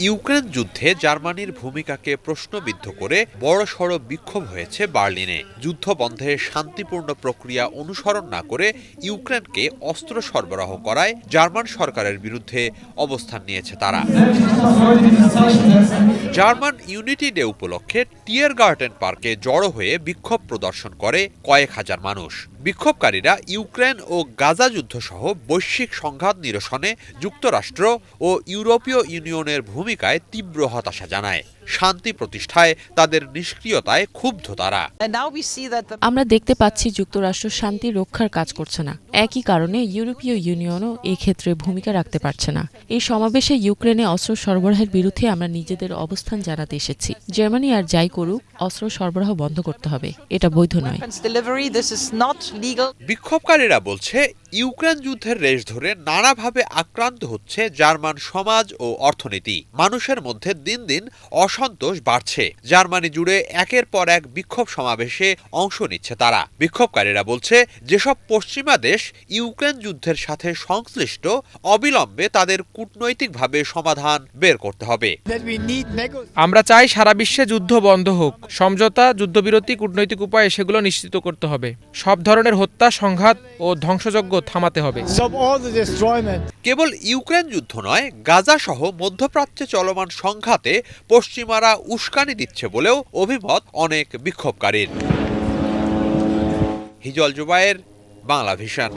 Ukraine যুদ্ধে জার্মানির ভূমিকাকে প্রশ্নবিদ্ধ করে বড়সড় বিক্ষোভ হয়েছে বার্লিনে। যুদ্ধ বন্ধে শান্তিপূর্ণ প্রক্রিয়া অনুসরণ না করে ইউক্রেনকে অস্ত্র সরবরাহ করায় জার্মান সরকারের বিরুদ্ধে অবস্থান নিয়েছে তারা। জার্মান ইউনিটি ডে উপলক্ষে টিয়ারগার্টেন পার্কে জড়ো হয়ে বিক্ষোভ প্রদর্শন করে কয়েক হাজার মানুষ। বিক্ষোভকারীরা ইউক্রেন ও গাজা যুদ্ধ সহ বৈশ্বিক সংঘাত নিরসনে যুক্তরাষ্ট্র ও ইউরোপীয় ইউনিয়নের ভূমিকায় তীব্র হতাশা জানায়। শান্তি প্রতিষ্ঠায় তাদের নিষ্ক্রিয়তায় ক্ষুব্ধ তারা। আমরা দেখতে পাচ্ছি যুক্তরাষ্ট্র শান্তি রক্ষার কাজ করছে না। একই কারণে ইউরোপীয় ইউনিয়নও এই ক্ষেত্রে ভূমিকা রাখতে পারছে না। এই সমাবেশে ইউক্রেনে অস্ত্র সরবরাহের বিরুদ্ধে আমরা নিজেদের অবস্থান জানাতে এসেছি। জার্মানি আর যাই করুক, অস্ত্র সরবরাহ বন্ধ করতে হবে। এটা বৈধ নয়। বিক্ষোভকারীরা বলছে, ইউক্রেন যুদ্ধের রেশ ধরে নানাভাবে আক্রান্ত হচ্ছে জার্মান সমাজ ও অর্থনীতি। মানুষের মধ্যে দিন দিন অসন্তোষ বাড়ছে। জার্মানি জুড়ে একের পর এক বিক্ষোভ সমাবেশে অংশ নিচ্ছে তারা। বিক্ষোভকারীরা বলছে, যেসব পশ্চিমা দেশ ইউক্রেন যুদ্ধের সাথে সংশ্লিষ্ট, অবিলম্বে তাদের কূটনৈতিকভাবে সমাধান বের করতে হবে। আমরা চাই সারা বিশ্বে যুদ্ধ বন্ধ হোক। সমঝোতা, যুদ্ধবিরতি, কূটনৈতিক উপায়ে সেগুলো নিশ্চিত করতে হবে। সব ধরনের হত্যা, সংঘাত ও ধ্বংসযজ্ঞ থামাতে হবে। কেবল ইউক্রেন যুদ্ধ নয়, গাজা সহ মধ্যপ্রাচ্যে চলমান সংঘাতে পশ্চিমারা উস্কানি দিচ্ছে বলেও অভিমত অনেক বিক্ষোভকারীর। হিজল জুবায়ের, বাংলা ভিশন।